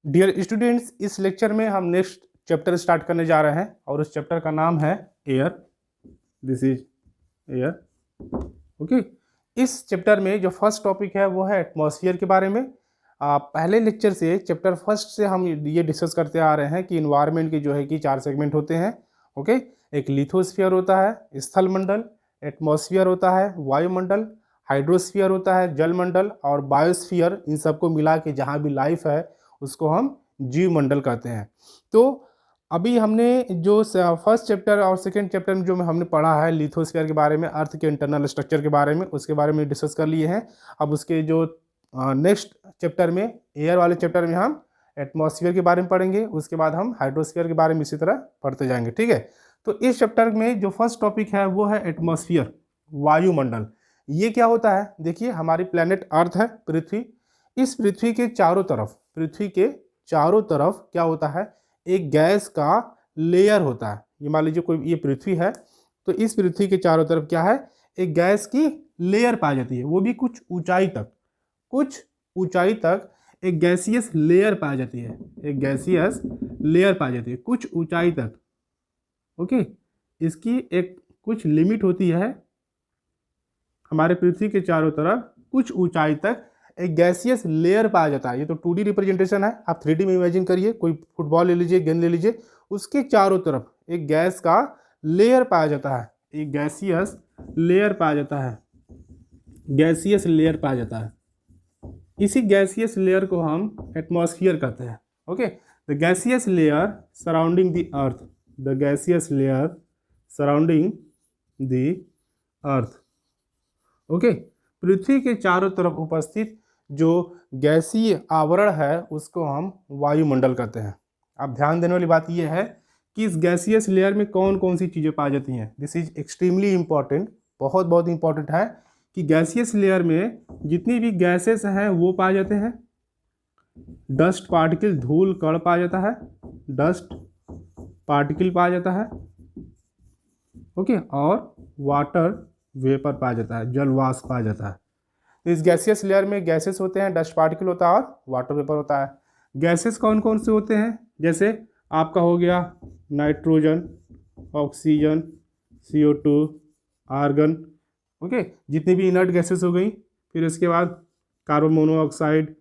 Dear students, इस lecture में हम नेक्स्ट चैप्टर स्टार्ट करने जा रहे हैं और उस चैप्टर का नाम है air. This is air. Okay, इस चैप्टर में जो फर्स्ट टॉपिक है वो है एटमॉस्फेयर के बारे में। पहले लेक्चर से चैप्टर फर्स्ट से हम ये डिस्कस करते आ रहे हैं कि इन्वायरमेंट के जो है कि 4 सेगमेंट होते हैं। ओके, एक लिथोस्फीयर होता है, स्थल मंडल, एटमॉस्फेयर होता है, वायुमंडल, हाइड्रोस्फीयर होता है, जलमंडल, और बायोस्फीयर। इन सबको मिला के जहाँ भी लाइफ है उसको हम जीव मंडल कहते हैं। तो अभी हमने जो फर्स्ट चैप्टर और सेकेंड चैप्टर में जो हमने पढ़ा है लिथोस्फीयर के बारे में, अर्थ के इंटरनल स्ट्रक्चर के बारे में, उसके बारे में डिस्कस कर लिए हैं। अब उसके जो नेक्स्ट चैप्टर में, एयर वाले चैप्टर में, हम एटमॉस्फेयर के बारे में पढ़ेंगे। उसके बाद हम हाइड्रोस्फीयर के बारे में इसी तरह पढ़ते जाएंगे। ठीक है, तो इस चैप्टर में जो फर्स्ट टॉपिक है वो है एटमॉस्फेयर, वायुमंडल। ये क्या होता है? देखिए, हमारी प्लेनेट अर्थ है, पृथ्वी। इस पृथ्वी के चारों तरफ क्या होता है? एक गैस का लेयर होता है। ये मान लीजिए कोई ये पृथ्वी है, तो इस पृथ्वी के चारों तरफ क्या है? एक गैस की लेयर पाई जाती है, वो भी कुछ ऊंचाई तक एक गैसियस लेयर पाई जाती है, कुछ ऊंचाई तक। ओके, इसकी एक कुछ लिमिट होती है। हमारे पृथ्वी के चारों तरफ कुछ ऊंचाई तक एक गैसियस लेयर पाया जाता है। ये तो 2D रिप्रेजेंटेशन है, आप 3D में इमेजिन करिए। कोई फुटबॉल ले लीजिए, गेंद ले लीजिए, उसके चारों तरफ एक गैस का लेयर पाया जाता है, एक गैसियस लेयर पाया जाता है। इसी गैसियस लेयर को हम एटमॉस्फेयर कहते हैं। Okay, the gaseous layer surrounding the earth, okay, पृथ्वी के चारों तरफ उपस्थित जो गैसीय आवरण है उसको हम वायुमंडल कहते हैं। अब ध्यान देने वाली बात यह है कि इस गैसियस लेयर में कौन कौन सी चीज़ें पाई जाती हैं। दिस इज एक्सट्रीमली इम्पॉर्टेंट, बहुत इंपॉर्टेंट है कि गैसियस लेयर में जितनी भी गैसेस हैं वो पाए जाते हैं। डस्ट पार्टिकल, धूल कण पाया जाता है, ओके, और वाटर वेपर पाया जाता है, जल वाष्प पाया जाता है। तो इस गैसियस लेयर में गैसेस होते हैं, डस्ट पार्टिकल होता है और वाटर वेपर होता है। गैसेस कौन कौन से होते हैं? जैसे आपका हो गया nitrogen, oxygen, CO2, argon. Okay, जितनी भी इनर्ट गैसेस हो गई। फिर उसके बाद कार्बन मोनोऑक्साइड,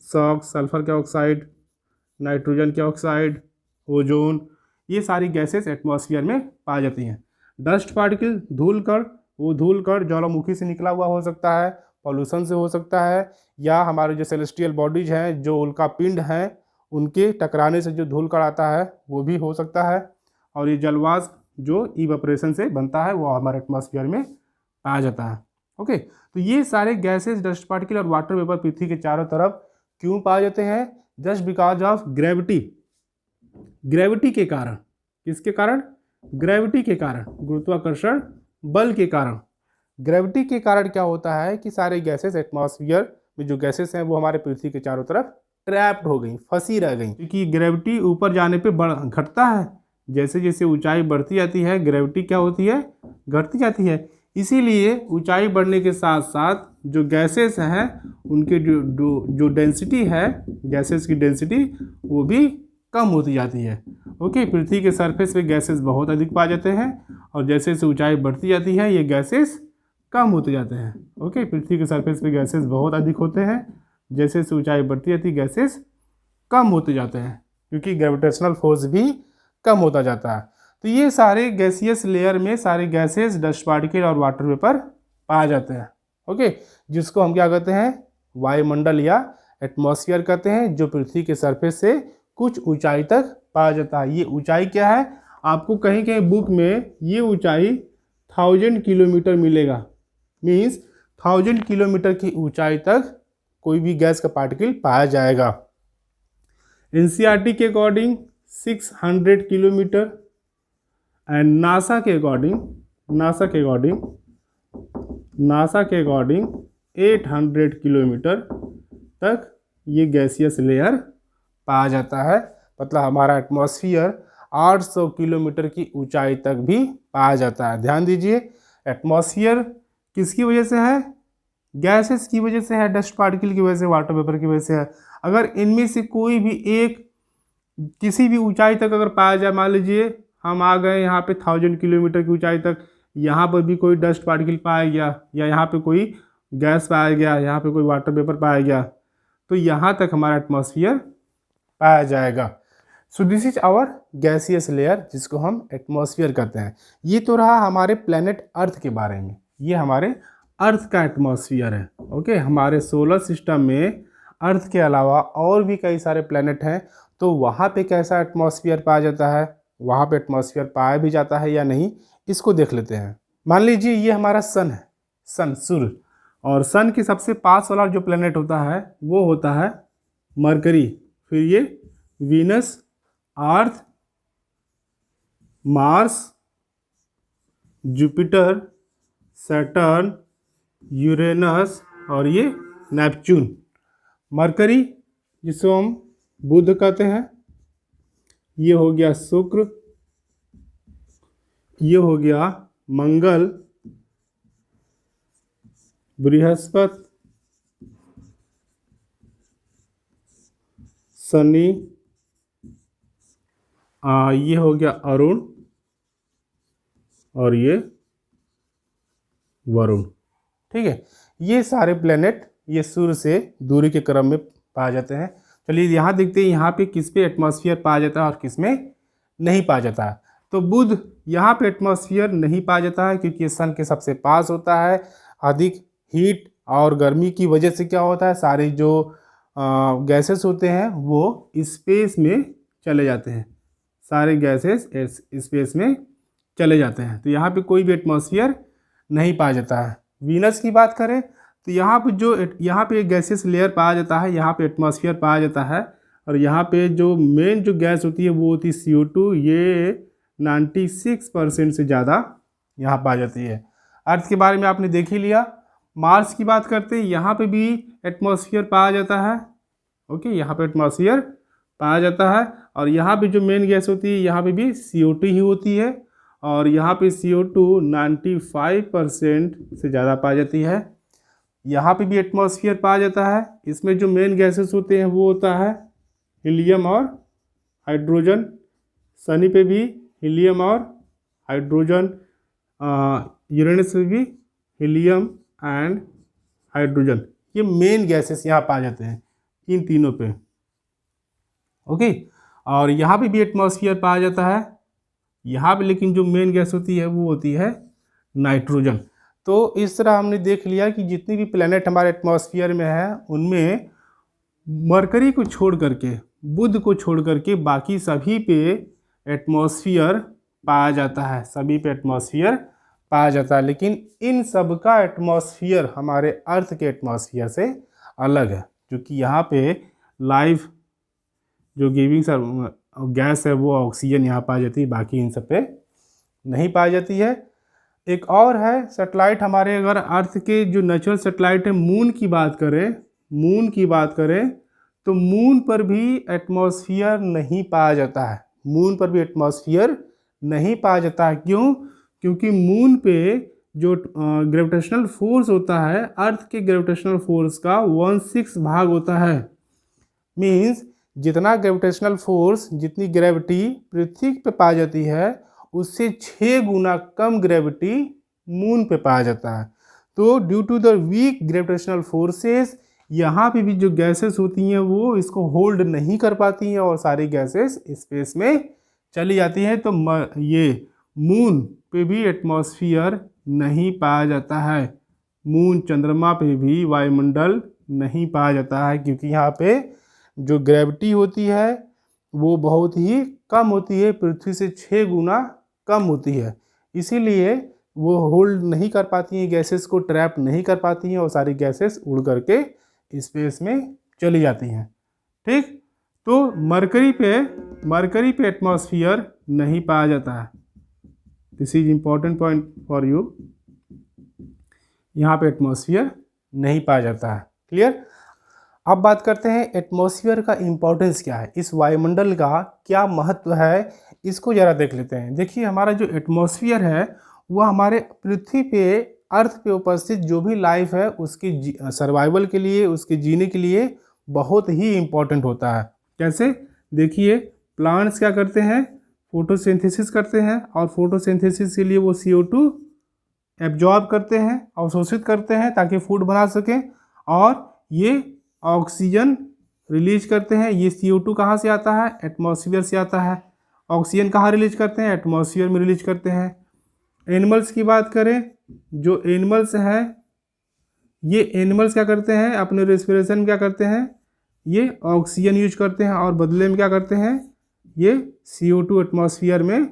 सल्फर के ऑक्साइड, नाइट्रोजन के ऑक्साइड, ओजोन, ये सारी गैसेस एटमॉस्फेयर में पाई जाती हैं। डस्ट पार्टिकल, धूल कण, वो धूल कण ज्वालामुखी से निकला हुआ हो सकता है, पॉल्यूशन से हो सकता है, या हमारे जो सेलेस्टियल बॉडीज हैं, जो उल्का पिंड हैं, उनके टकराने से जो धूल कण आता है वो भी हो सकता है। और ये जलवाष्प जो इवेपोरेशन से बनता है वो हमारे एटमॉस्फेयर में पाया जाता है। ओके, तो ये सारे गैसेस, डस्ट पार्टिकल और वाटर वेपर पृथ्वी के चारों तरफ क्यों पाए जाते हैं? जस्ट बिकॉज ऑफ ग्रेविटी के कारण। किसके कारण? ग्रेविटी के कारण, गुरुत्वाकर्षण बल के कारण। ग्रेविटी के कारण क्या होता है कि सारे गैसेस एटमॉस्फेयर में जो गैसेस हैं वो हमारे पृथ्वी के चारों तरफ ट्रैप्ड हो गई, फंसी रह गई। क्योंकि ग्रेविटी ऊपर जाने पे घटता है, जैसे जैसे ऊंचाई बढ़ती जाती है ग्रेविटी क्या होती है? घटती जाती है। इसीलिए ऊंचाई बढ़ने के साथ साथ जो गैसेस हैं उनकी जो डेंसिटी है, गैसेस की डेंसिटी, वो भी कम होती जाती है। ओके, पृथ्वी के सरफेस पे गैसेस बहुत अधिक पाए जाते हैं और जैसे जैसे ऊंचाई बढ़ती जाती है ये गैसेस कम होते जाते हैं। ओके, पृथ्वी के सरफेस पे गैसेस बहुत अधिक होते हैं, जैसे जैसे ऊंचाई बढ़ती जाती है गैसेस कम होते जाते हैं, क्योंकि ग्रेविटेशनल फोर्स भी कम होता जाता है। तो ये सारे गैसियस लेयर में सारे गैसेस, डस्ट पार्टिकल और वाटर वेपर पाए जाते हैं। ओके, जिसको हम क्या कहते हैं? वायुमंडल या एटमॉस्फेयर कहते हैं, जो पृथ्वी के सरफेस से कुछ ऊंचाई तक पाया जाता है। ये ऊंचाई क्या है? आपको कहीं कहीं बुक में ये ऊंचाई 1000 किलोमीटर मिलेगा। मीन्स 1000 किलोमीटर की ऊंचाई तक कोई भी गैस का पार्टिकल पाया जाएगा। NCERT के अकॉर्डिंग 600 किलोमीटर एंड नासा के अकॉर्डिंग 800 किलोमीटर तक ये गैसियस लेयर पाया जाता है। मतलब हमारा एटमॉस्फेयर 800 किलोमीटर की ऊंचाई तक भी पाया जाता है। ध्यान दीजिए, एटमॉस्फेयर किसकी वजह से है? गैसेस की वजह से है, डस्ट पार्टिकल की वजह से, वाटर वेपर की वजह से है। अगर इनमें से कोई भी एक किसी भी ऊंचाई तक अगर पाया जाए, मान लीजिए हम आ गए यहाँ पे 1000 किलोमीटर की ऊंचाई तक, यहाँ पर भी कोई डस्ट पार्टिकल पाया गया या यहाँ पे कोई गैस पाया गया, यहाँ पे कोई वाटर वेपर पाया गया, तो यहाँ तक हमारा एटमॉस्फेयर पाया जाएगा। So this is our gaseous layer, जिसको हम एटमॉस्फेयर कहते हैं। ये तो रहा हमारे प्लेनेट अर्थ के बारे में, ये हमारे अर्थ का एटमॉस्फेयर है। ओके, हमारे सोलर सिस्टम में अर्थ के अलावा और भी कई सारे प्लेनेट हैं, तो वहाँ पे कैसा एटमॉस्फेयर पाया जाता है, वहाँ पे एटमॉस्फेयर पाया भी जाता है या नहीं, इसको देख लेते हैं। मान लीजिए ये हमारा सन है, सन सूर्य, और सन के सबसे पास वाला जो प्लेनेट होता है वो होता है मरकरी, फिर ये वीनस, अर्थ, मार्स, जुपिटर, सैटर्न, यूरेनस और ये नेपच्यून। मरकरी जिसको हम बुध कहते हैं, ये हो गया शुक्र, ये हो गया मंगल, बृहस्पति, शनि, ये हो गया अरुण और ये वरुण। ठीक है, ये सारे प्लेनेट ये सूर्य से दूरी के क्रम में पाए जाते हैं। चलिए यहाँ देखते हैं यहाँ पे किस पे एटमॉस्फेयर पाया जाता है और किस में नहीं पाया जाता है। तो बुध यहाँ पे एटमॉस्फेयर नहीं पाया जाता है क्योंकि ये सन के सबसे पास होता है। अधिक हीट और गर्मी की वजह से क्या होता है, सारे जो गैसेस होते हैं वो स्पेस में चले जाते हैं, सारे गैसेस स्पेस में चले जाते हैं, तो यहाँ पे कोई भी एटमॉस्फेयर नहीं पाया जाता है। वीनस की बात करें तो यहाँ पे गैसेस लेयर पाया जाता है, यहाँ पे एटमॉस्फेयर पाया जाता है, और यहाँ पे जो मेन जो गैस होती है वो होती है CO2, ये 96% से ज़्यादा यहाँ पाई जाती है। अर्थ के बारे में आपने देख ही लिया। मार्स की बात करते हैं, यहाँ पे भी एटमॉस्फेयर पाया जाता है। ओके, यहाँ पे एटमॉस्फेयर पाया जाता है, और यहाँ पे जो मेन गैस होती है यहाँ पे भी CO2 ही होती है, और यहाँ पे CO2 95% से ज़्यादा पाई जाती है। यहाँ पे भी एटमॉस्फेयर पाया जाता है। इसमें जो मेन गैसेस होते हैं वो होता है हीलियम और हाइड्रोजन। शनि पे भी हीलियम और हाइड्रोजन, यूरेनस पे भी हीलियम एंड हाइड्रोजन। ये मेन गैसेस यहाँ पाए जाते हैं इन तीनों पे। ओके, और यहाँ पे भी एटमॉस्फेयर पाया जाता है यहाँ पे, लेकिन जो मेन गैस होती है वो होती है नाइट्रोजन। तो इस तरह हमने देख लिया कि जितनी भी प्लेनेट हमारे एटमॉस्फेयर में है उनमें मरकरी को छोड़ करके, बुध को छोड़ करके बाकी सभी पे एटमॉस्फेयर पाया जाता है, सभी पे एटमॉस्फेयर पाया जाता है। लेकिन इन सब का एटमॉस्फेयर हमारे अर्थ के एटमॉस्फेयर से अलग है, क्योंकि यहाँ पे लाइफ जो गिविंग गैस है वो ऑक्सीजन यहाँ पाई जाती है, बाकी इन सब पे नहीं पाई जाती है। एक और है सैटेलाइट हमारे, अगर अर्थ के जो नेचुरल सैटेलाइट है मून की बात करें तो मून पर भी एटमॉस्फेयर नहीं पाया जाता है। मून पर भी एटमॉस्फेयर नहीं पाया जाता है। क्यों? क्योंकि मून पे जो ग्रेविटेशनल फोर्स होता है, अर्थ के ग्रेविटेशनल फोर्स का 1/6 भाग होता है। मीन्स जितना ग्रेविटेशनल फोर्स, जितनी ग्रेविटी पृथ्वी पे पाई जाती है उससे 6 गुना कम ग्रेविटी मून पे पाया जाता है। तो due to the weak gravitational forces यहाँ पे भी जो गैसेस होती हैं वो इसको होल्ड नहीं कर पाती हैं और सारी गैसेस स्पेस में चली जाती हैं। तो ये मून पे भी एटमॉस्फेयर नहीं पाया जाता है। मून, चंद्रमा पे भी वायुमंडल नहीं पाया जाता है, क्योंकि यहाँ पे जो ग्रेविटी होती है वो बहुत ही कम होती है, पृथ्वी से 6 गुना कम होती है। इसीलिए वो होल्ड नहीं कर पाती हैं, गैसेस को ट्रैप नहीं कर पाती हैं और सारी गैसेस उड़ करके स्पेस में चली जाती हैं। ठीक, तो मरकरी पे एटमॉस्फेयर नहीं पाया जाता है। This is important point for you. यहाँ पे एटमॉस्फेयर नहीं पाया जाता है। क्लियर? अब बात करते हैं एटमॉस्फेयर का इम्पोर्टेंस क्या है, इस वायुमंडल का क्या महत्व है, इसको ज़रा देख लेते हैं। देखिए, हमारा जो एटमॉस्फेयर है वो हमारे पृथ्वी पे, अर्थ पे उपस्थित जो भी लाइफ है उसके सर्वाइवल के लिए, उसके जीने के लिए बहुत ही इम्पॉर्टेंट होता है। कैसे? देखिए, प्लांट्स क्या करते हैं, फोटोसिंथेसिस करते हैं, और फोटोसिंथेसिस के लिए वो CO2 एब्जॉर्ब करते हैं, अवशोषित करते हैं ताकि फूड बना सकें, और ये ऑक्सीजन रिलीज करते हैं। ये CO2 कहाँ से आता है? एटमॉस्फेयर से आता है। ऑक्सीजन कहाँ रिलीज करते हैं? एटमॉस्फेयर में रिलीज करते हैं। एनिमल्स की बात करें, जो एनिमल्स हैं, ये एनिमल्स क्या करते हैं, अपने रेस्पिरेशन में क्या करते हैं, ये ऑक्सीजन यूज करते हैं, और बदले में क्या करते हैं, ये CO2 एटमॉस्फेयर में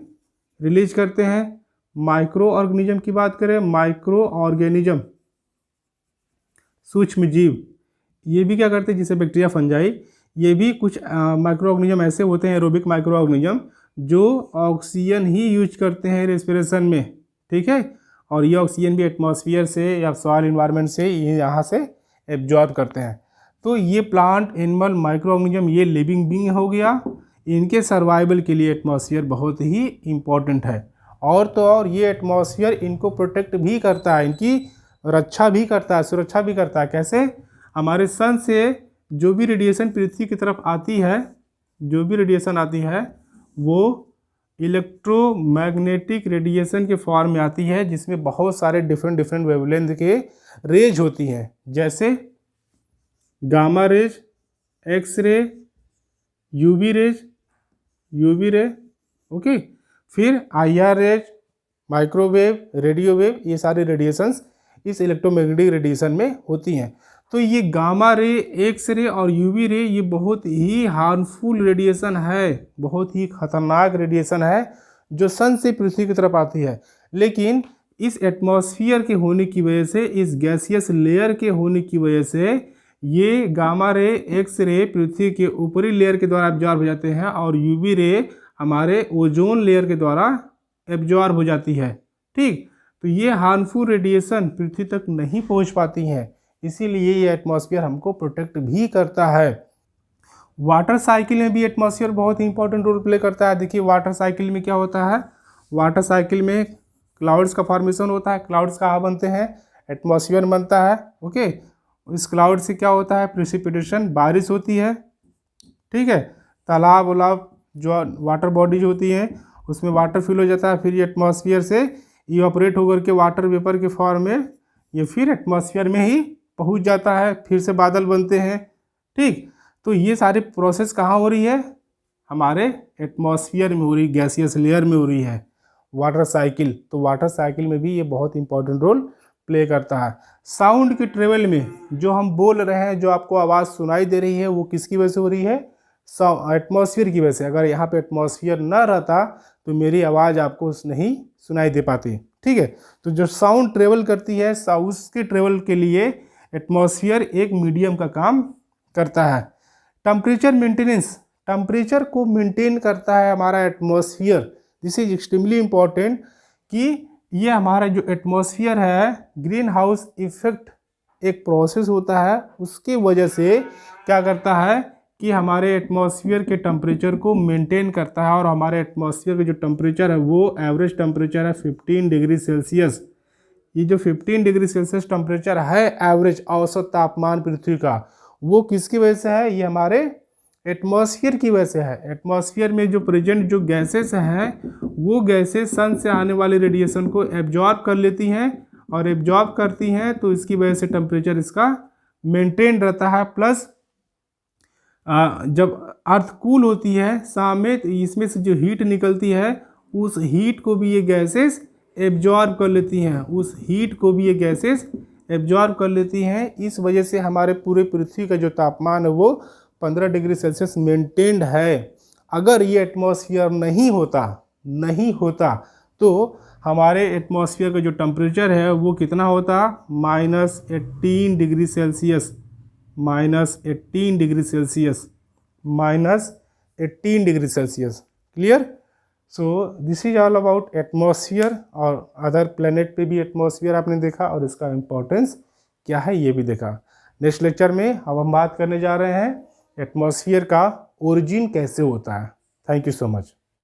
रिलीज करते हैं। माइक्रो ऑर्गेनिज्म की बात करें, माइक्रो ऑर्गेनिज्म सूक्ष्म जीव, ये भी क्या करते हैं, जैसे बैक्टीरिया, फंजाई, ये भी कुछ माइक्रो ऑर्गेनिज्म ऐसे होते हैं, एरोबिक माइक्रो ऑर्गेनिज्म, जो ऑक्सीजन ही यूज करते हैं रेस्पिरेशन में, ठीक है। और ये ऑक्सीजन भी एटमॉस्फेयर से या सॉइल इन्वायरमेंट से ये यहाँ से एब्जॉर्ब करते हैं। तो ये प्लांट, एनिमल, माइक्रो ऑर्गेनिज्म, ये लिविंग बीइंग हो गया। इनके सर्वाइवल के लिए एटमॉस्फेयर बहुत ही इम्पोर्टेंट है। और तो और ये एटमॉस्फेयर इनको प्रोटेक्ट भी करता है, इनकी रक्षा भी करता है, सुरक्षा भी करता है। कैसे? हमारे सन से जो भी रेडिएशन पृथ्वी की तरफ आती है, जो भी रेडिएशन आती है, वो इलेक्ट्रोमैग्नेटिक रेडिएशन के फॉर्म में आती है, जिसमें बहुत सारे डिफरेंट वेवलेंथ के रेज होती हैं, जैसे gamma rays, X ray, UV ray, okay. फिर IR rays, microwave, radio wave, ये सारे रेडिएशंस इस इलेक्ट्रोमैग्नेटिक रेडिएशन में होती हैं। तो ये गामा रे, एक्स रे और यूवी रे, ये बहुत ही हार्मफुल रेडिएशन है, बहुत ही खतरनाक रेडिएशन है, जो सन से पृथ्वी की तरफ आती है। लेकिन इस एटमॉस्फेयर के होने की वजह से, इस गैसियस लेयर के होने की वजह से, ये गामा रे, एक्स रे पृथ्वी के ऊपरी लेयर के द्वारा एब्जॉर्ब हो जाते हैं, और यूवी रे हमारे ओजोन लेयर के द्वारा एब्जॉर्ब हो जाती है, ठीक। तो ये हार्मफुल रेडिएशन पृथ्वी तक नहीं पहुंच पाती हैं, इसीलिए ये एटमॉस्फेयर हमको प्रोटेक्ट भी करता है। वाटर साइकिल में भी एटमॉस्फेयर बहुत ही इंपॉर्टेंट रोल प्ले करता है। देखिए, वाटर साइकिल में क्या होता है, वाटर साइकिल में क्लाउड्स का फॉर्मेशन होता है। क्लाउड्स कहाँ बनते हैं? एटमॉस्फेयर बनता है, ओके। इस क्लाउड से क्या होता है? प्रेसिपिटेशन, बारिश होती है, ठीक है। तालाब वालाब, जो वाटर बॉडीज होती हैं, उसमें वाटर फिल हो जाता है, फिर ये एटमॉस्फेयर से इवापोरेट होकर के वाटर वेपर के फॉर्म में ये फिर एटमॉस्फेयर में ही पहुंच जाता है, फिर से बादल बनते हैं, ठीक। तो ये सारी प्रोसेस कहाँ हो रही है? हमारे एटमॉस्फेयर में हो रही, गैसियस लेयर में हो रही है, वाटर साइकिल। तो वाटर साइकिल में भी ये बहुत इंपॉर्टेंट रोल प्ले करता है। साउंड के ट्रेवल में जो हम बोल रहे हैं, जो आपको आवाज़ सुनाई दे रही है, वो किसकी वजह से हो रही है? एटमॉस्फेयर की वजह से। अगर यहाँ पे एटमॉस्फेयर ना रहता तो मेरी आवाज़ आपको नहीं सुनाई दे पाती, ठीक है। तो जो साउंड ट्रेवल करती है, उसके ट्रेवल के लिए एटमॉस्फेयर एक मीडियम का काम करता है। टेम्परेचर मेंटेनेंस, टेम्परेचर को मेंटेन करता है हमारा atmosphere. This is extremely important कि ये हमारा जो एटमॉस्फेयर है, ग्रीन हाउस इफेक्ट एक प्रोसेस होता है, उसके वजह से क्या करता है कि हमारे एटमॉस्फेयर के टेम्परेचर को मेंटेन करता है। और हमारे एटमॉस्फेयर का जो टेम्परेचर है, वो एवरेज टेम्परेचर है 15 डिग्री सेल्सियस। ये जो 15 डिग्री सेल्सियस टेम्परेचर है, एवरेज औसत तापमान पृथ्वी का, वो किसकी वजह से है? ये हमारे एटमॉस्फेयर की वजह से है। एटमॉस्फेयर में जो प्रेजेंट जो गैसेस हैं, वो गैसेस सन से आने वाले रेडिएशन को एब्जॉर्ब कर लेती हैं, और एब्जॉर्ब करती हैं, तो इसकी वजह से टेम्परेचर इसका मेंटेन रहता है। प्लस जब अर्थ कूल होती है शाम में, तो इसमें से जो हीट निकलती है, उस हीट को भी ये गैसेस एब्जॉर्ब कर लेती हैं, उस हीट को भी ये गैसेस एब्जॉर्ब कर लेती हैं। इस वजह से हमारे पूरे पृथ्वी का जो तापमान है, वो 15 डिग्री सेल्सियस मेंटेन्ड है। अगर ये एटमॉस्फेयर नहीं होता तो हमारे एटमॉस्फेयर का जो टेम्परेचर है, वो कितना होता? -18 degree Celsius, -18 degree Celsius, clear. So this is all about atmosphere. और अदर प्लेनेट पे भी एटमॉस्फेयर आपने देखा, और इसका इम्पोर्टेंस क्या है ये भी देखा। नेक्स्ट लेक्चर में अब हम बात करने जा रहे हैं एटमॉस्फेयर का ओरिजिन कैसे होता है। Thank you so much.